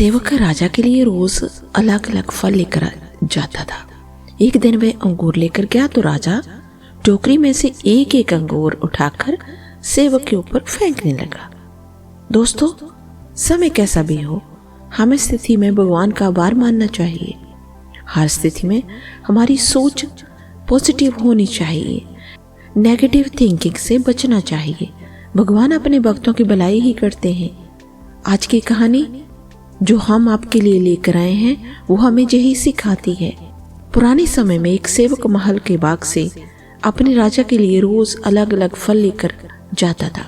सेवक राजा के लिए रोज अलग अलग फल लेकर जाता था। एक दिन वह अंगूर लेकर गया तो राजा टोकरी में से एक एक अंगूर उठाकर सेवक के ऊपर फेंकने लगा। दोस्तों, समय कैसा भी हो, हमें स्थिति में भगवान का आभार मानना चाहिए। हर स्थिति में हमारी सोच पॉजिटिव होनी चाहिए, नेगेटिव थिंकिंग से बचना चाहिए। भगवान अपने भक्तों की भलाई ही करते हैं। आज की कहानी जो हम आपके लिए लेकर आए हैं वो हमें यही सिखाती है। पुराने समय में एक सेवक महल के बाग से अपने राजा के लिए रोज अलग अलग फल लेकर जाता था।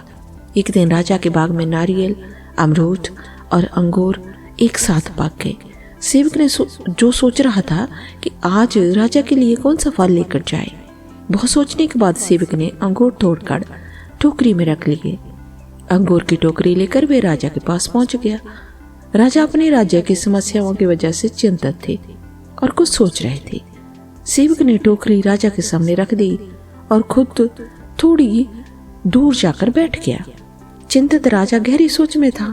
एक दिन राजा के बाग में नारियल, अमरूद और अंगूर एक साथ पक गए। सेवक ने जो सोच रहा था कि आज राजा के लिए कौन सा फल लेकर जाए। बहुत सोचने के बाद सेवक ने अंगूर तोड़कर टोकरी में रख लिए। अंगूर की टोकरी लेकर वे राजा के पास पहुंच गया। राजा अपने राज्य की समस्याओं की वजह से चिंतित थे और कुछ सोच रहे थे। सेवक ने टोकरी राजा के सामने रख दी और खुद थोड़ी दूर जाकर बैठ गया। चिंतित राजा गहरी सोच में था।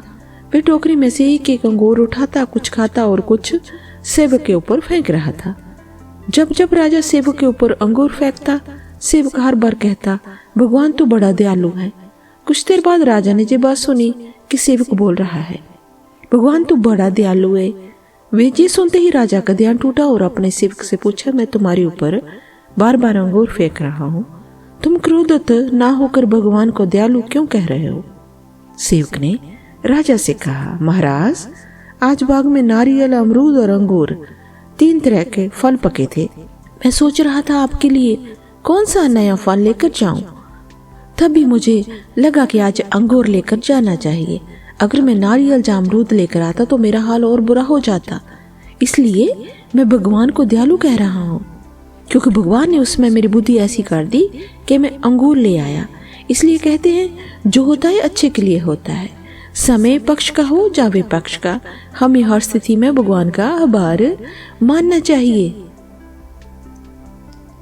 वह टोकरी में से एक एक अंगूर उठाता, कुछ खाता और कुछ सेवक के ऊपर फेंक रहा था। जब जब राजा सेवक के ऊपर अंगूर फेंकता, सेवक हर बार कहता, भगवान तो बड़ा दयालु है। कुछ देर बाद राजा ने ये बात सुनी कि सेवक बोल रहा है, भगवान तो बड़ा दयालु है। वे ये सुनते ही राजा का ध्यान टूटा और अपने सेवक से पूछा, मैं तुम्हारे ऊपर बार बार अंगूर फेंक रहा हूँ, तुम क्रोधित ना होकर भगवान को दयालु क्यों कह रहे हो? सेवक ने राजा से कहा, महाराज, आज बाग में नारियल, अमरूद और अंगूर 3 तरह के फल पके थे। मैं सोच रहा था आपके लिए कौन सा नया फल लेकर जाऊं। तभी मुझे लगा कि आज अंगूर लेकर जाना चाहिए। अगर मैं नारियल या अमरूद लेकर आता तो मेरा हाल और बुरा हो जाता। इसलिए मैं भगवान को दयालु कह रहा हूँ, क्योंकि भगवान ने उसमें मेरी बुद्धि ऐसी कर दी कि मैं अंगूर ले आया। इसलिए कहते हैं जो होता है अच्छे के लिए होता है। समय पक्ष का हो या विपक्ष का, हमें हर स्थिति में भगवान का आभार मानना चाहिए।